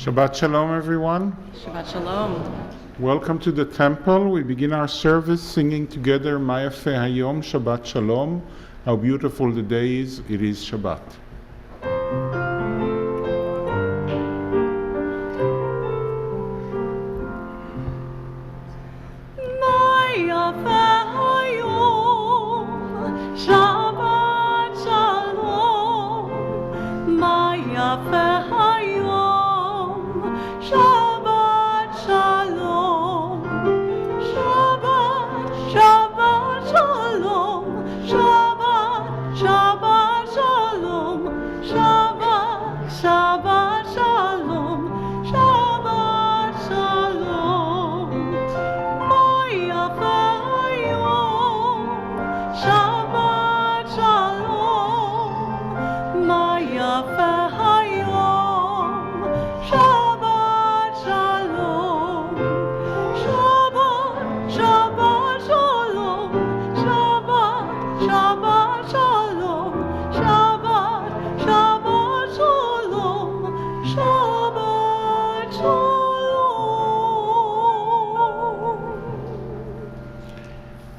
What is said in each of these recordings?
Shabbat Shalom, everyone. Shabbat Shalom. Welcome to the temple. We begin our service singing together Ma Yafe Hayom Shabbat Shalom. How beautiful the day is. It is Shabbat.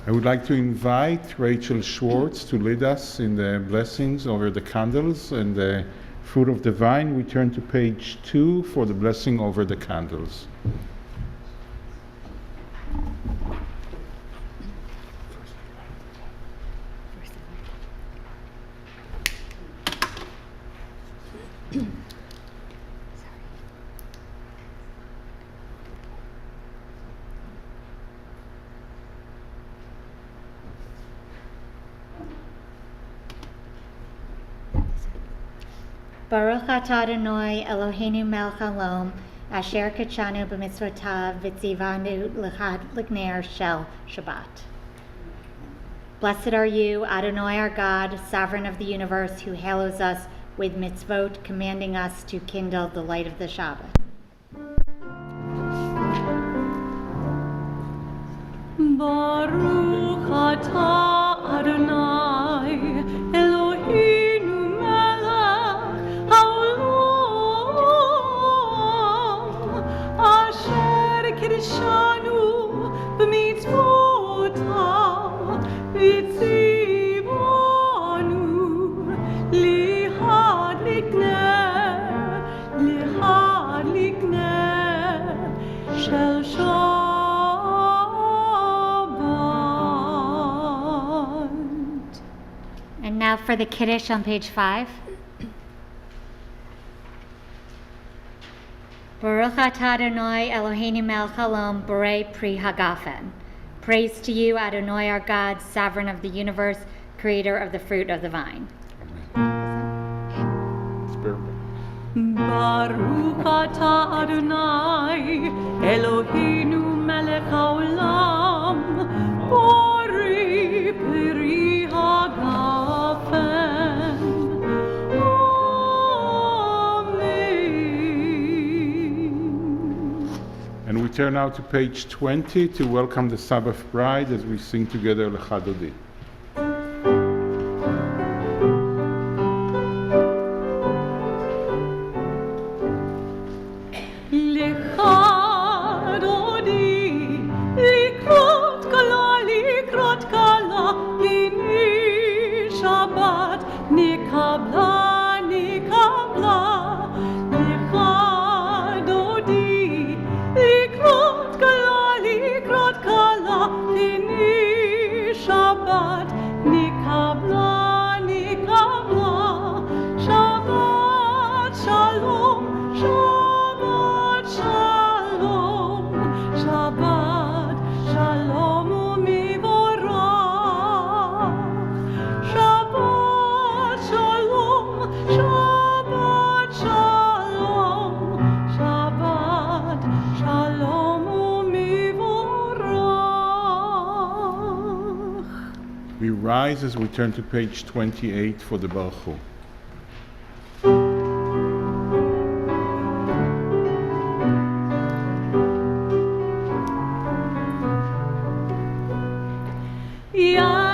I would like to invite Rachel Schwartz to lead us in the blessings over the candles and the fruit of the vine. We turn to page 2 for the blessing over the candles. Baruch atah Adonai Eloheinu melech haolam asher kachanu b'mitzvotav v'tzivanu l'chad shel Shabbat. Blessed are you, Adonai our God, sovereign of the universe, who halos us with mitzvot, commanding us to kindle the light of the Shabbat. Baruch atah Adonai Eloheinu melech haolam asher kiddushanu b'mitzvotav v'tzivanu lihad likneh shel Shabbat. And now for the Kiddush on page 5. Baruch atah Adonai Eloheinu melech haolam borei pri hagafen. Praise to you, Adonai our God, sovereign of the universe, creator of the fruit of the vine. Baruch atah Adonai Eloheinu melech haolam borei pri hagafen. Amen. And we turn now to page 20 to welcome the Sabbath bride as we sing together Lecha Dodi. We rise as we turn to page 28 for the Baruch Hu. Ya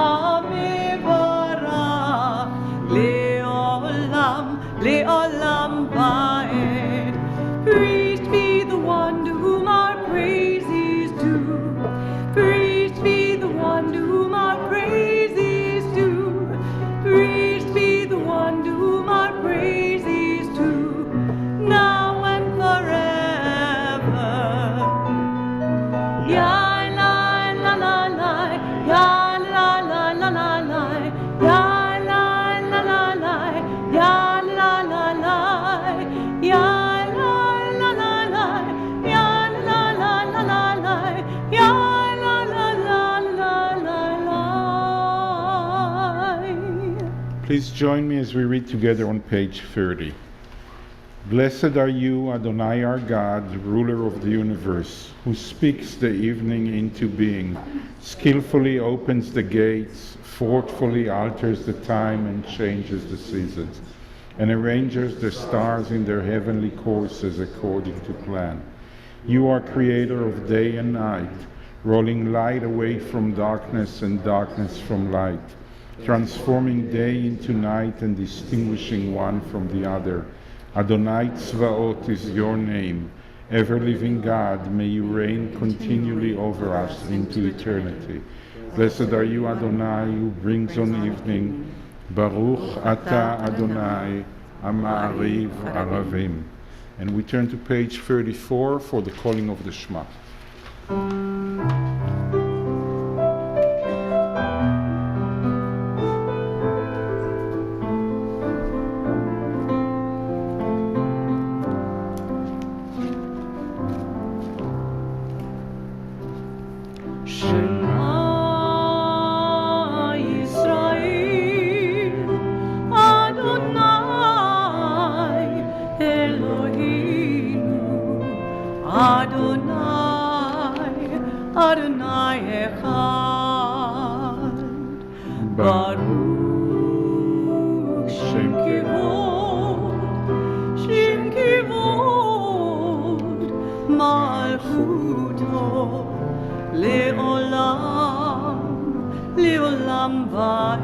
המברך לעולם, לעולם ועד. Praised be the one to whom our praise is due. Praised be the one to whom our praise is due. Praised be the one to whom our praise is due. Now and forever. Ya la la la la, ya la la la la la, ya la la la la, ya la la la, ya la la la la, ya la la la la la, ya la la la la la la. Please join me as we read together on page 30. Blessed are you, Adonai our God, ruler of the universe, who speaks the evening into being, skillfully opens the gates, thoughtfully alters the time and changes the seasons, and arranges the stars in their heavenly courses according to plan. You are creator of day and night, rolling light away from darkness and darkness from light, transforming day into night and distinguishing one from the other. Adonai Tzvaot is your name. Ever-living God, may you reign continually over us into eternity. Blessed are you, Adonai, who brings on evening. Baruch Ata Adonai, Ama'ariv Aravim. And we turn to page 34 for the calling of the Shema. Shema Yisrael, Adonai Eloheinu, Adonai, Adonai Echad. Baruch Shem Kivod, Shem Kivod, Malchuto. Le'olam, le'olam va'ed.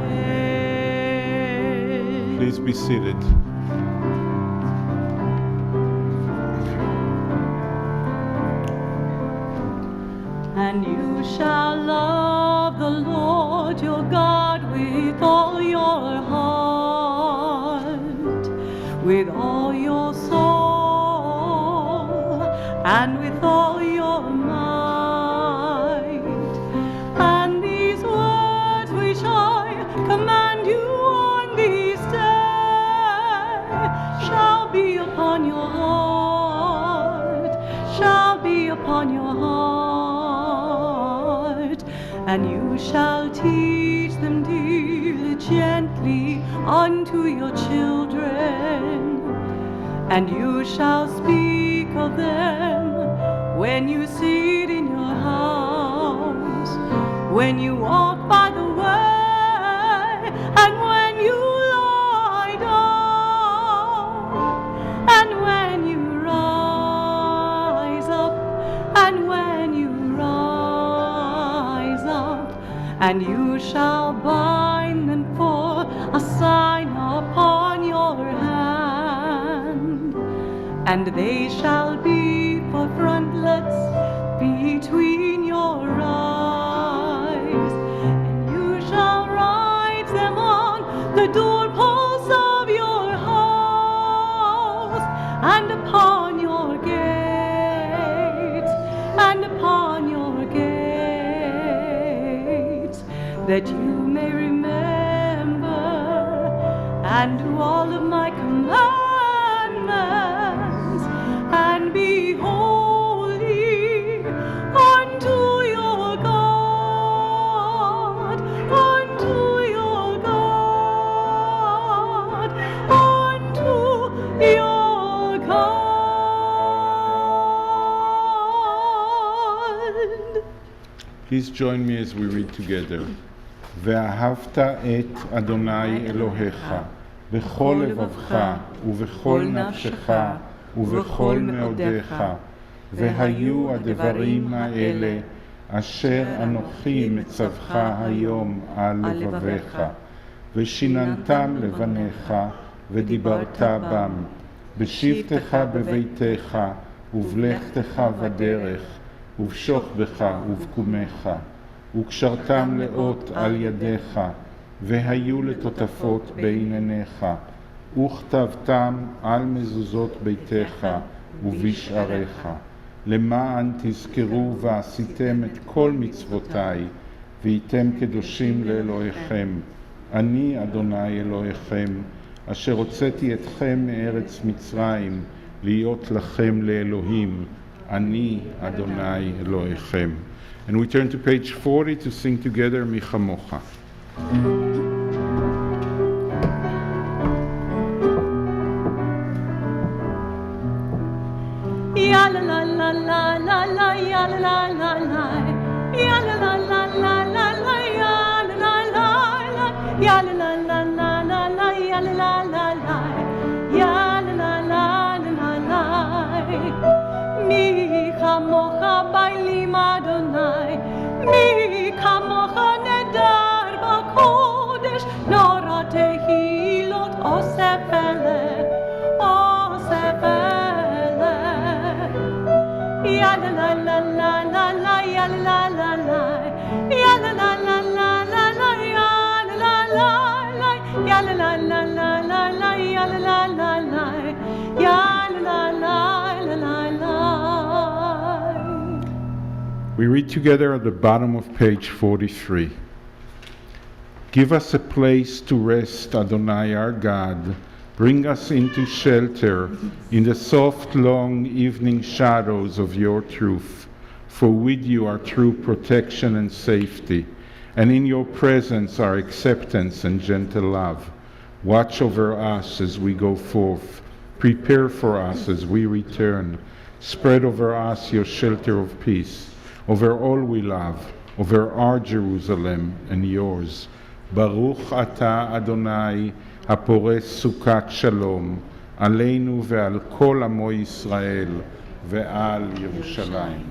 Please be seated. And you shall love the Lord your God with all your heart, with all your soul, and with all your might. And these words which I command you on this day shall be upon your heart, shall be upon your heart. And you shall teach them diligently unto your children, and you shall speak of them when you sit in your house, when you walk by the way, and when you lie down, and when you rise up, and when you rise up. And you shall bind them for a sign upon your hand, and they shall be for frontlets between your eyes. And you shall write them on the doorposts of your house, and upon your gates, and upon your gates, that you may remember and do all of my commandments, and be holy unto your God, unto your God, unto your God. Please join me as we read together. ואהבת את אדוני אלוהיך בכל לבבך ובכל נפשך ובכל מאודיך, והיו הדברים האלה אשר אנוכי מצווך היום על לבביך, ושיננתם לבניך, ודיברת בם, בשבתך בביתך, ובלכתך בדרך, ובשוכבך ובקומך, וקשרתם לאות על ידיך, והיו לטוטפות בין עיניך, וכתבתם על מזוזות ביתך ובשעריך, למען תזכרו ועשיתם את כל מצוותיי, והייתם קדושים לאלוהיכם. אני אדוני אלוהיכם, אשר הוצאתי אתכם מארץ מצרים, להיות לכם לאלוהים. אני אדוני אלוהיכם. And we turn to page 40 to sing together Mi Chamocha. Ya la la la la la la, ya la la la la, ya la la la la la la, ya la la la la, ya la la la la la, ya la la la la, ya la la la la la. Mi chamocha bailim Adonai, mi chamocha nedar b'kodesh, nora tehilot osef eleh, osef eleh. Ya la la la la la la, ya la la la la, ya la la la la la la, ya la la la la, ya la la la la la, ya la la la la, ya la la la la la. We read together at the bottom of page 43. Give us a place to rest, Adonai our God. Bring us into shelter in the soft, long evening shadows of your truth. For with you are true protection and safety, and in your presence are acceptance and gentle love. Watch over us as we go forth. Prepare for us as we return. Spread over us your shelter of peace, over all we love, over our Jerusalem and yours. Baruch Ata Adonai, הפורס סוכת שלום, עלינו ועל כל עמו ישראל ועל ירושלים.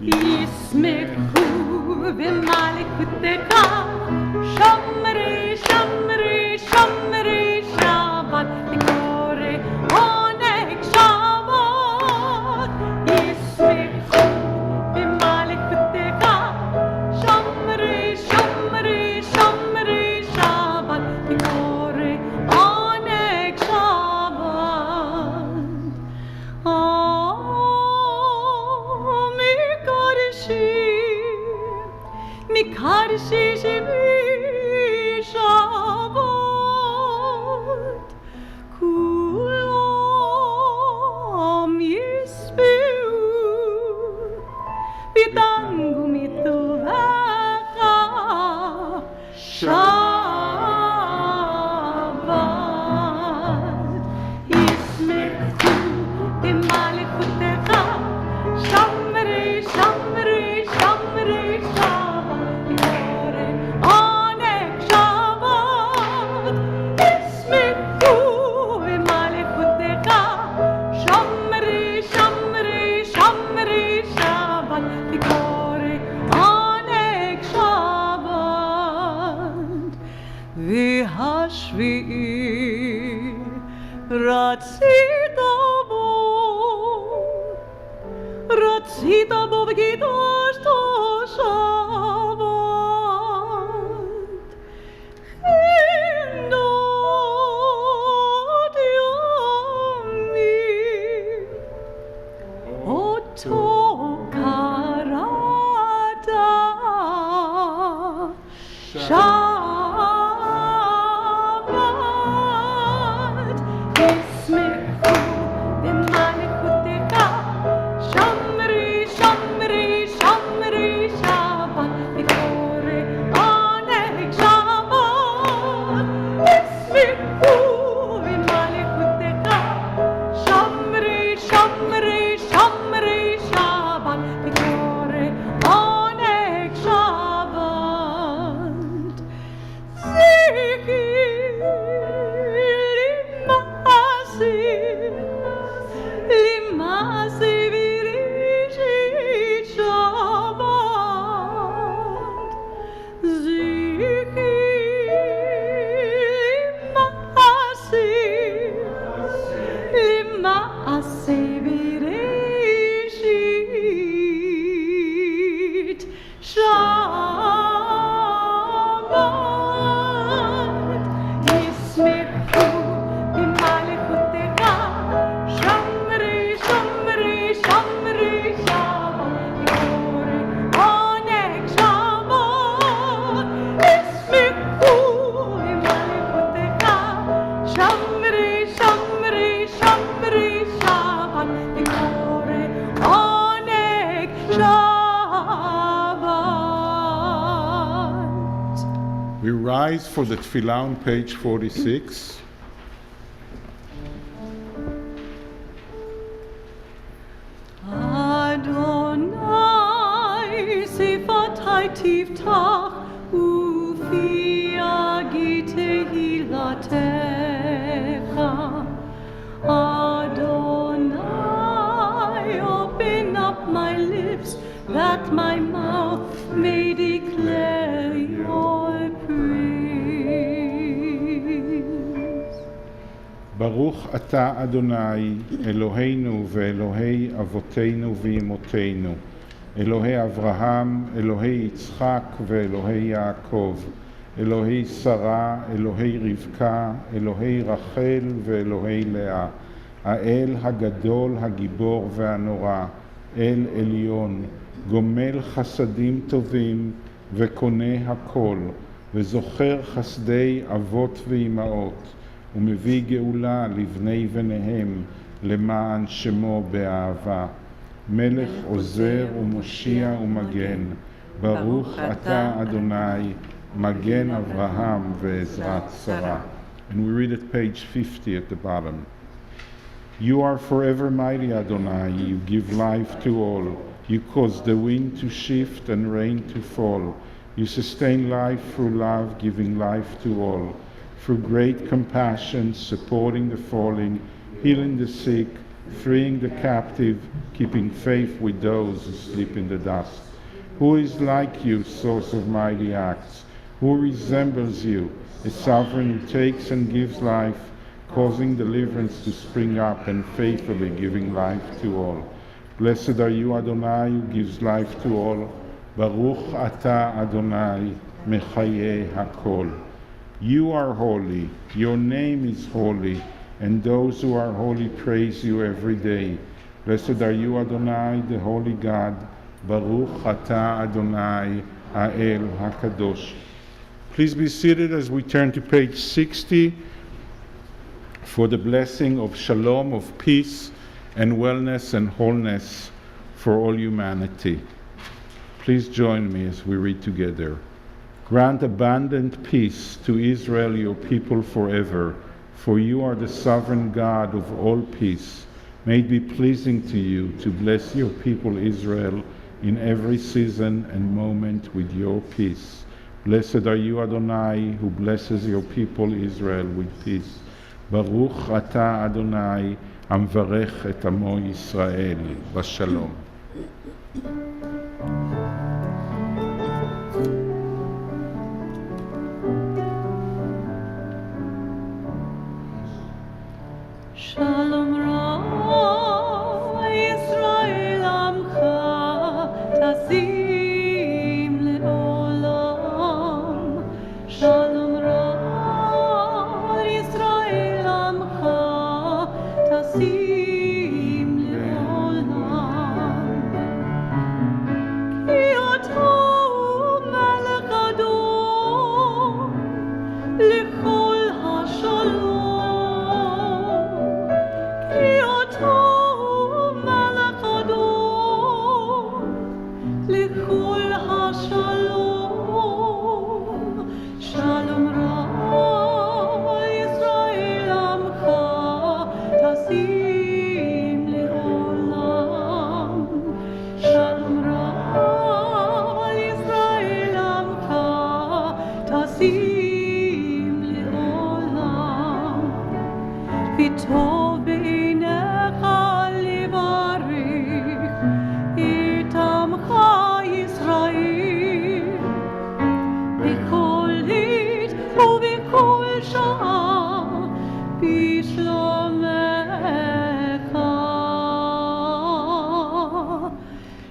ישמחו במלכותך, שמרי שמרי שמרי שבת, בקורא עונג שבת. ישמחו במלכותך, שמרי שמרי שמרי שבת, בקורא עונג שבת. Mikarshi Shivi Shabbat, Kulam Yisbiu Bitangu Mituvacha Shabbat. Yismechu B'malekutecha, Shamri Shamri Shamri רצית בו וקידשת שבת, חינות יומי, אותו קראת שבת. ישמחו במלכותך, שמרי שמרי שמרי Shamre, Shamre, Shamre, Shabbat, Vikore, Oneg, Shabbat. We rise for the tefillah on page 46. Adonai, Sefatai Tiftach, Ufi Agite Hilatecha. Adonai, open up my lips, that my mouth may declare your praise. ברוך אתה אדוני, אלוהינו ואלוהי אבותינו ואמותינו, אלוהי אברהם, אלוהי יצחק ואלוהי יעקב, אלוהי שרה, אלוהי רבקה, אלוהי רחל ואלוהי לאה, האל הגדול, הגיבור והנורא, אל עליון, גומל חסדים טובים וקונה הכל, וזוכר חסדי אבות ואימהות, ומביא גאולה לבני בניהם למען שמו באהבה. מלך עוזר ומושיע ומגן, ברוך אתה אדוני, מגן אברהם ועזרת שרה. And we read at page 50 at the bottom. You are forever mighty, Adonai, you give life to all. You cause the wind to shift and rain to fall. You sustain life through love, giving life to all. Through great compassion, supporting the falling, healing the sick, freeing the captive, keeping faith with those who sleep in the dust. Who is like you, source of mighty acts? Who resembles you, a sovereign who takes and gives life, causing deliverance to spring up and faithfully giving life to all? Blessed are you, Adonai, who gives life to all. Baruch ata Adonai, mechaye hakol. You are holy, your name is holy, and those who are holy praise you every day. Blessed are you, Adonai, the holy God. Baruch ata Adonai, ha'el hakadosh. Please be seated as we turn to page 60 for the blessing of shalom, of peace and wellness and wholeness for all humanity. Please join me as we read together. Grant abundant peace to Israel, your people forever, for you are the sovereign God of all peace. May it be pleasing to you to bless your people Israel in every season and moment with your peace. Blessed are you, Adonai, who blesses your people Israel with peace. Baruch ata Adonai, המברך את עמו ישראל בשלום. Shalom Ra, Yisrael Amcha, Tasim Le'olam. Shalom Ra, Yisrael Amcha, Tasim Le'olam. Ki ata Melech Adon, L'chol HaShalom. טוב בעיניך לברך את עמך ישראל בכל עת ובכל שעה בשלומך.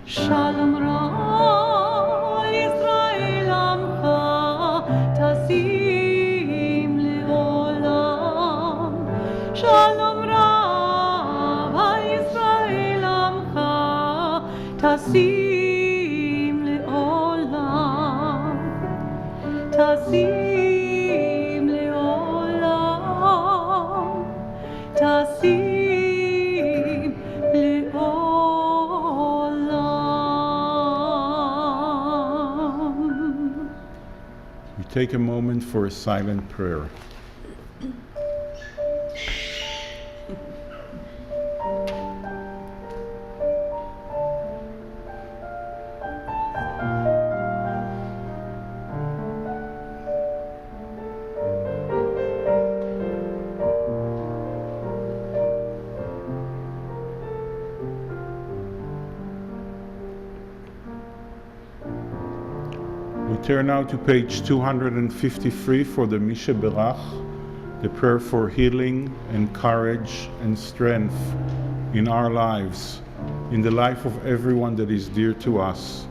שלום רע ישראל עמך תשים לעולם. שלום רב על ישראל עמך תשים לעולם. תשים לעולם. take a moment for a silent prayer. We turn now to page 253 for the Misha Berach, the prayer for healing and courage and strength in our lives, in the life of everyone that is dear to us.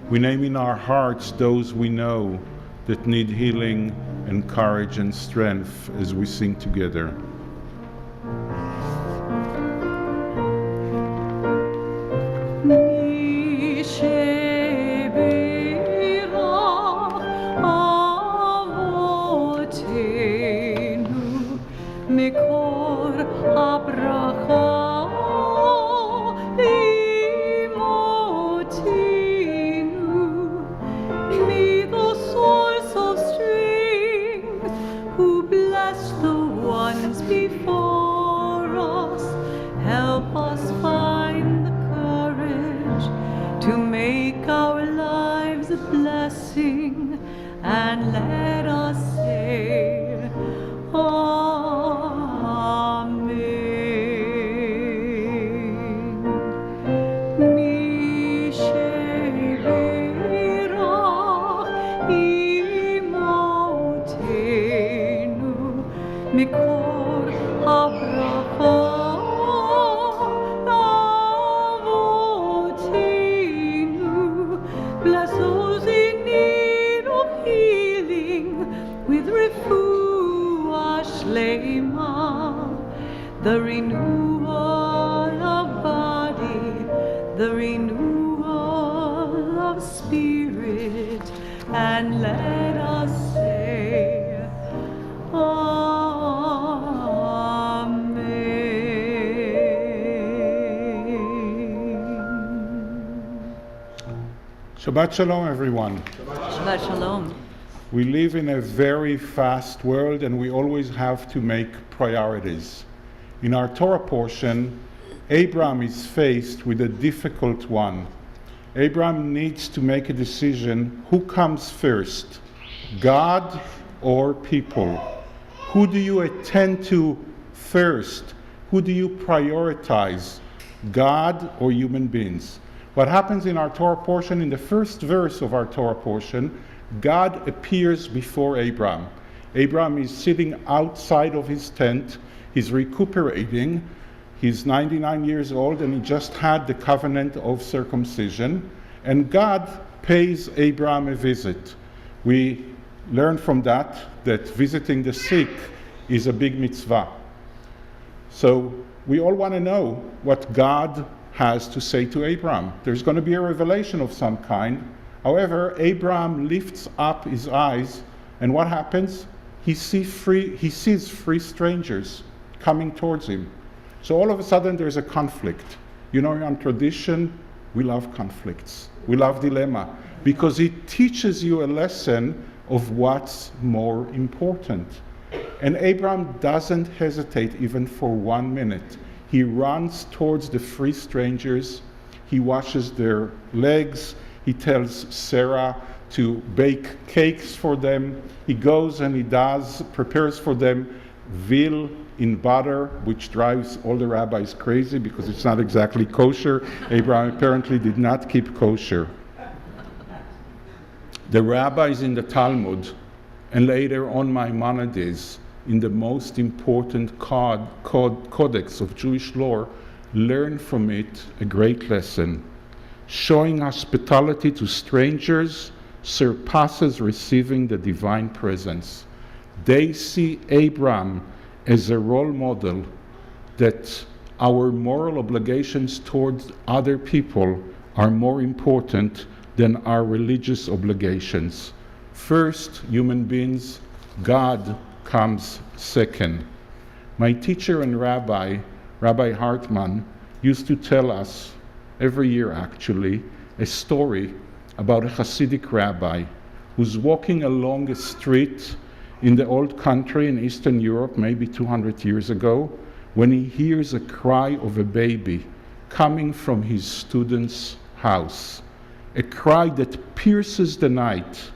We name in our hearts those we know that need healing and courage and strength as we sing together. And let us say, Amen. Mishe berach imotenu mikor habracha avotenu. Bless those in need of healing with refuah shlema, the renewal of body, the renewal of spirit, and let us say, Amen. Shabbat Shalom, everyone. Shabbat Shalom. We live in a very fast world and we always have to make priorities. In our Torah portion, Abraham is faced with a difficult one. Abraham needs to make a decision: who comes first, God or people? Who do you attend to first? Who do you prioritize, God or human beings? What happens in our Torah portion, in the first verse of our Torah portion, God appears before Abraham. Abraham is sitting outside of his tent. He's recuperating. He's 99 years old and he just had the covenant of circumcision. And God pays Abraham a visit. We learn from that visiting the sick is a big mitzvah. So we all want to know what God has to say to Abraham. There's going to be a revelation of some kind. However, Abraham lifts up his eyes, and what happens? He sees three strangers coming towards him. So all of a sudden there's a conflict. You know, in tradition, we love conflicts. We love dilemma, because it teaches you a lesson of what's more important. And Abraham doesn't hesitate even for 1 minute. He runs towards the three strangers. He washes their legs. He tells Sarah to bake cakes for them. He goes and he prepares for them veal in butter, which drives all the rabbis crazy because it's not exactly kosher. Abraham apparently did not keep kosher. The rabbis in the Talmud, and later on Maimonides, in the most important codex of Jewish law, learn from it a great lesson. Showing hospitality to strangers surpasses receiving the divine presence. They see Abraham as a role model that our moral obligations towards other people are more important than our religious obligations. First, human beings, God comes second. My teacher and Rabbi Hartman, used to tell us every year actually a story about a Hasidic rabbi who's walking along a street in the old country in Eastern Europe, maybe 200 years ago, when he hears a cry of a baby coming from his student's house, a cry that pierces the night.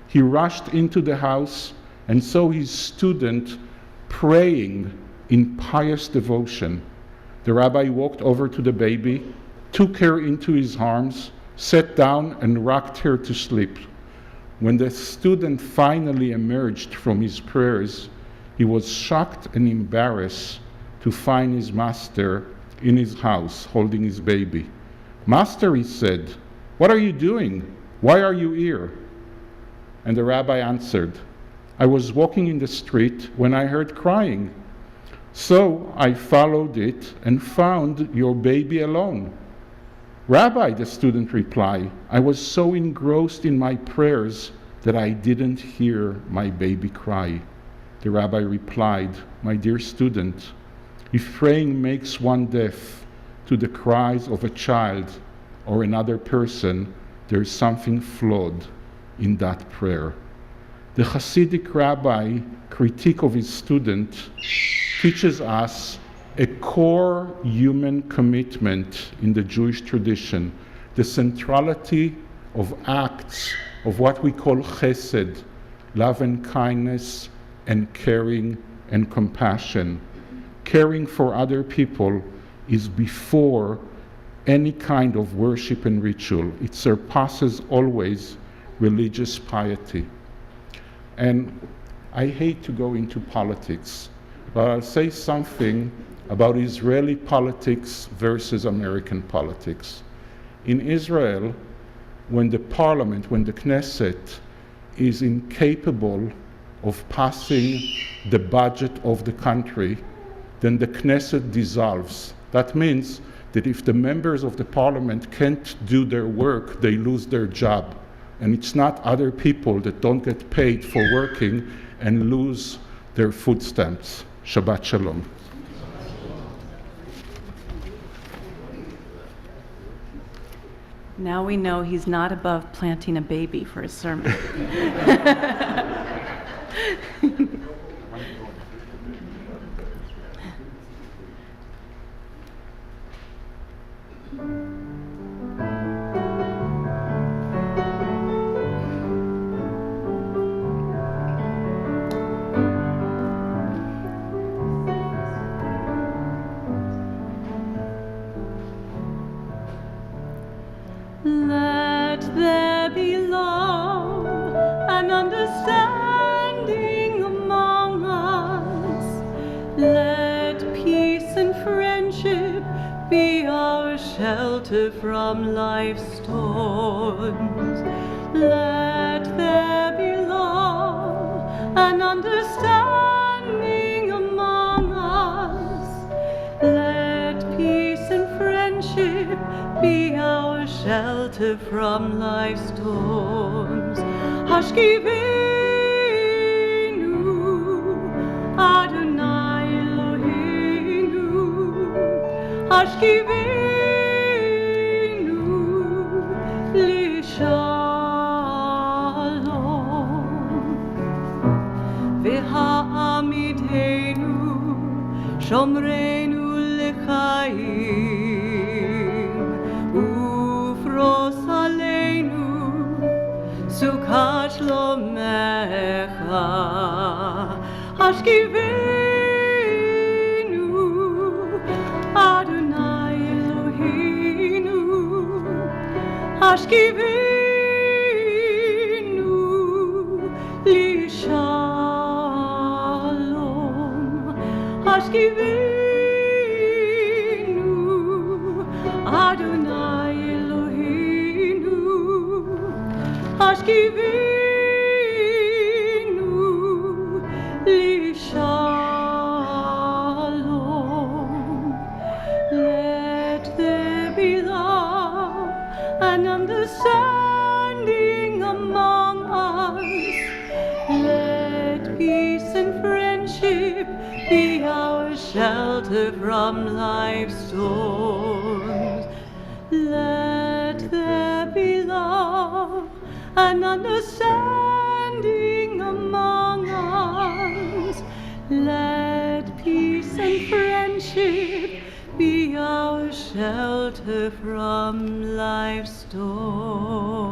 He rushed into the house and saw his student praying in pious devotion. The rabbi walked over to the baby, took her into his arms, sat down and rocked her to sleep. When the student finally emerged from his prayers, he was shocked and embarrassed to find his master in his house holding his baby. "Master," he said, "what are you doing? Why are you here?" And the rabbi answered, "I was walking in the street when I heard crying. So I followed it and found your baby alone." "Rabbi," the student replied, "I was so engrossed in my prayers that I didn't hear my baby cry." The rabbi replied, "My dear student, if praying makes one deaf to the cries of a child or another person, there's something flawed in that prayer." The Hasidic rabbi critique of his student teaches us a core human commitment in the Jewish tradition, the centrality of acts of what we call chesed, love and kindness and caring and compassion. Caring for other people is before any kind of worship and ritual. It surpasses always religious piety. And I hate to go into politics, but I'll say something about Israeli politics versus American politics. In Israel, when the parliament, when the Knesset is incapable of passing the budget of the country, then the Knesset dissolves. That means that if the members of the parliament can't do their work, they lose their job. And it's not other people that don't get paid for working and lose their food stamps. Shabbat Shalom. Now we know he's not above planting a baby for his sermon. Let there be love and understanding among us. Let peace and friendship be our shelter from life's storms. Let there be love and understanding among us. Let peace and friendship be our shelter from life's storms. Hashkivenu, Adonai Eloheinu. Hashkivenu, li shalom. V'ha'amidenu, shomrenu l'chaim. Ufros aleinu, sukat shlomecha. Hashkivenu, Adonai Eloheinu. Hashkivenu, li shalom. Hashkivenu, Adonai Eloheinu. Hashkivenu, li shalom. Let there be love and understanding among us. Let peace and friendship be our shelter from life's storms. Let there be love and understanding among us. Let peace and friendship be our shelter from life's storms.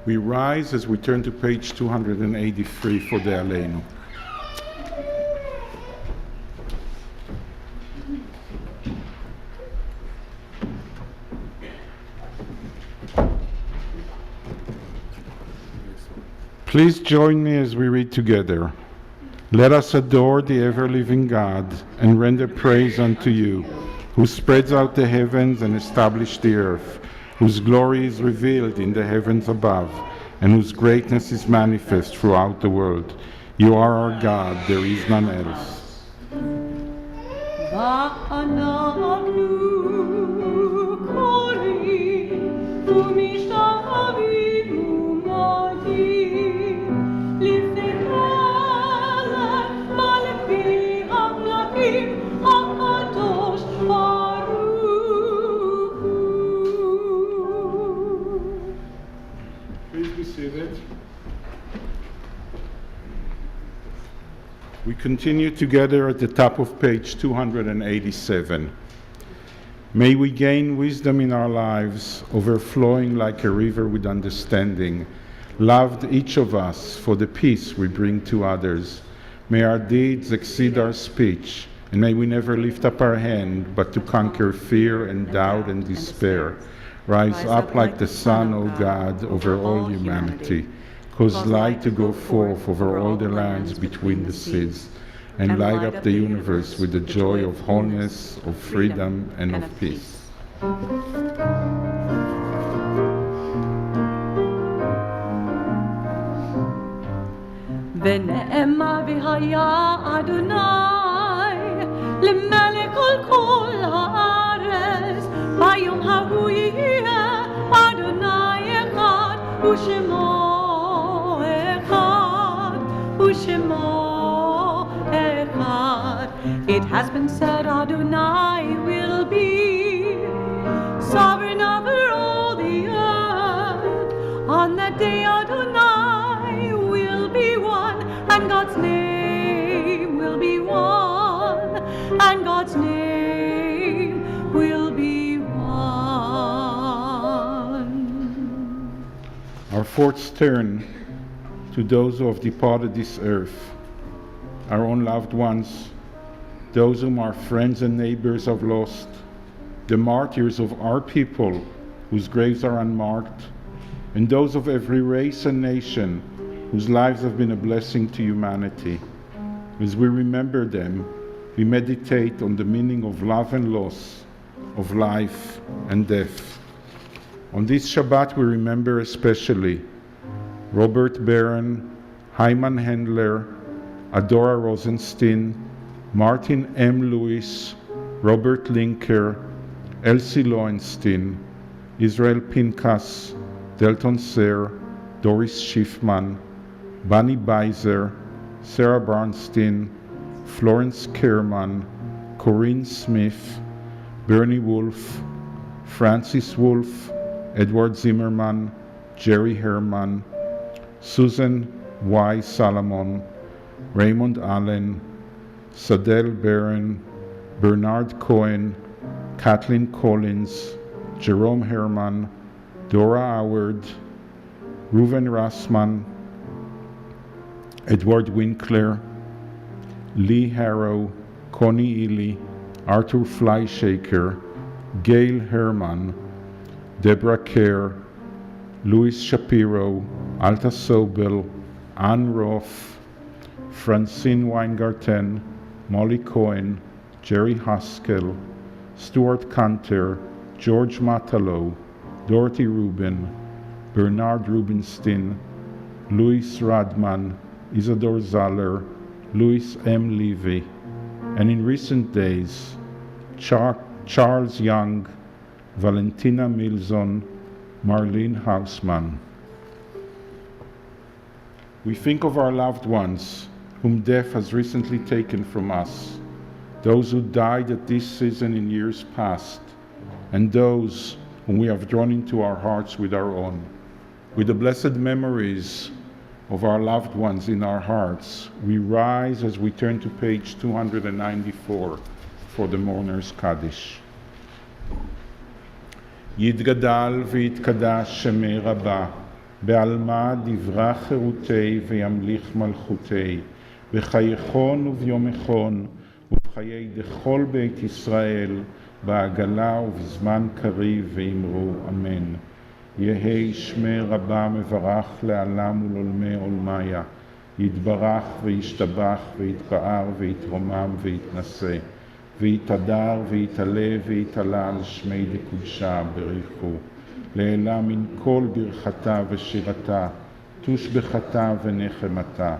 We rise as we turn to page 283 for the Aleinu. Please join me as we read together. Let us adore the ever-living God and render praise unto you, who spreads out the heavens and established the earth, whose glory is revealed in the heavens above, and whose greatness is manifest throughout the world. You are our God, there is none else. Please be seated. We continue together at the top of page 287. May we gain wisdom in our lives, overflowing like a river with understanding, loved each of us for the peace we bring to others. May our deeds exceed our speech, and may we never lift up our hand, but to conquer fear and doubt and despair. Rise up like the sun, O God, over all humanity. Cause light to go forth over all the lands between the seas, and light up the universe with the joy of wholeness, of freedom, and of peace. ונאמר והיה אדוני למלך על כל הארץ, ביום ההוא יהיה אדוני אחד ושמו אחד ושמו אחד. It has been said Adonai will be sovereign over all the earth. On that day Adonai will be one, and God's name will be one, and God's name will be one. Our thoughts turn to those who have departed this earth, our own loved ones, those whom our friends and neighbors have lost, the martyrs of our people whose graves are unmarked, and those of every race and nation whose lives have been a blessing to humanity. As we remember them, we meditate on the meaning of love and loss, of life and death. On this Shabbat, we remember especially Robert Barron, Hyman Hendler, Adora Rosenstein, Martin M. Lewis, Robert Linker, Elsie Lowenstein, Israel Pinkas, Delton Sayre, Doris Schiffman, Bunny Beiser, Sarah Barnstein, Florence Kerman, Corinne Smith, Bernie Wolf, Francis Wolf, Edward Zimmerman, Jerry Herman, Susan Y. Salomon, Raymond Allen, Sadel Barron, Bernard Cohen, Kathleen Collins, Jerome Herman, Dora Howard, Reuven Rassman, Edward Winkler, Lee Harrow, Connie Ely, Arthur Fleischaker, Gail Herman, Deborah Kerr, Louis Shapiro, Alta Sobel, Ann Roth, Francine Weingarten, Molly Cohen, Jerry Haskell, Stuart Cantor, George Matalo, Dorothy Rubin, Bernard Rubinstein, Louis Radman, Isadore Zaller, Louis M. Levy, and in recent days, Charles Young, Valentina Milzon, Marlene Hausmann. We think of our loved ones whom death has recently taken from us, those who died at this season in years past, and those whom we have drawn into our hearts with our own. With the blessed memories of our loved ones in our hearts, we rise as we turn to page 294 for the mourner's Kaddish. יתגדל ויתקדש שמי רבה, בעלמא דברה חירותי וימליך מלכותי, בחייכון וביומכון ובחיי דכל בית ישראל, בעגלה ובזמן קריב ואמרו אמן. יהי שמי רבה מברך לעלם ולעולמי עולמיה, יתברך וישתבח ויתפאר ויתרומם ויתנשא, ויתהדר ויתעלה ויתעלה על שמי דקודשה בריחו, לעילה מן כל ברכתה ושירתה, תושבחתה ונחמתה,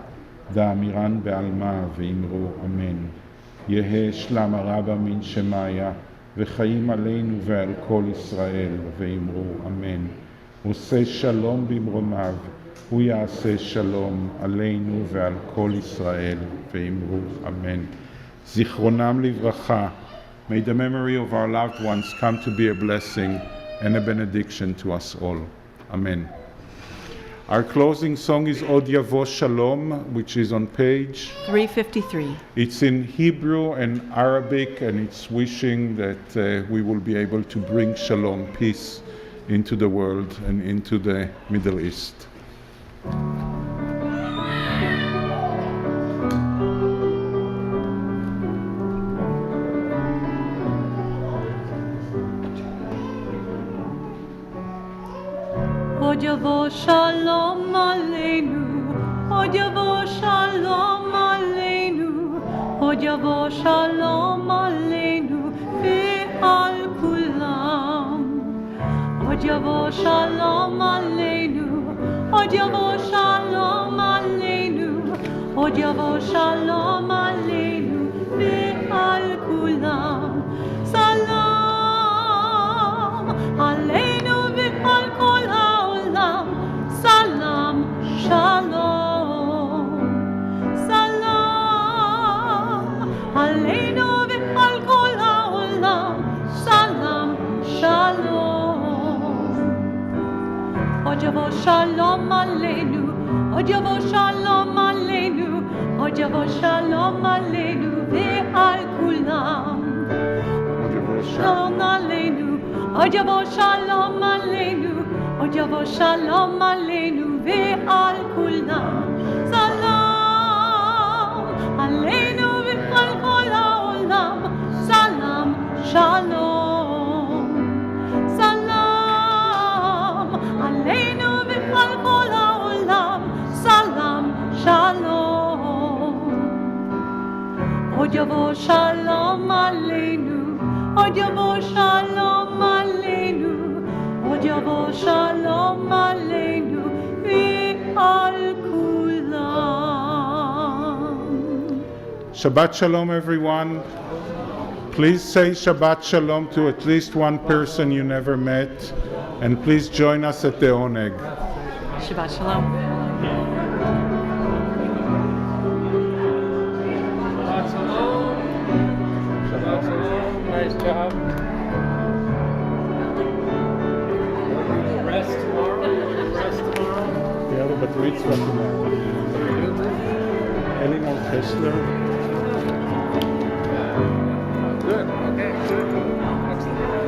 דאמירן בעלמה ואמרו אמן. יהא שלמה רבה מן שמיה, וחיים עלינו ועל כל ישראל, ואמרו אמן. עושה שלום במרומיו, הוא יעשה שלום עלינו ועל כל ישראל, ואמרו אמן. זיכרונם לברכה. May the memory of our loved ones come to be a blessing and a benediction to us all. Amen. Our closing song is Od Yavo Shalom, which is on page 353. It's in Hebrew and Arabic, and it's wishing that we will be able to bring shalom, peace, into the world and into the Middle East. Od yavo shalom aleinu, od yavo shalom aleinu, od yavo shalom aleinu ve'al kulam. Od yavo shalom aleinu, od yavo shalom aleinu, od yavo shalom aleinu ve'al kulam. Salam aleinu ve'al kol ha'olam. Salam shalom. Salam aleinu ve'al kol ha'olam. Salam shalom. Od yavo shalom aleinu, od yavo shalom aleinu, od yavo shalom aleinu ve'al kulam. Shalom aleinu, od yavo shalom aleinu, od yavo shalom aleinu ve'al kulam. Salam aleinu ve'al kol ha'olam. Salam shalom. Salam aleinu ve'al kol ha'olam. Salam shalom. Od yavo shalom aleinu, od yavo shalom aleinu, od yavo shalom aleinu ve'al kulam. Shabbat Shalom, everyone. Please say Shabbat Shalom to at least one person you never met, and please join us at the Oneg. Shabbat shalom. Shabbat shalom. Shabbat shalom. Nice job. Rest tomorrow. Rest tomorrow. Yeah, but reach one tomorrow. Elinor Kessler. Good. Okay. Good. Excellent.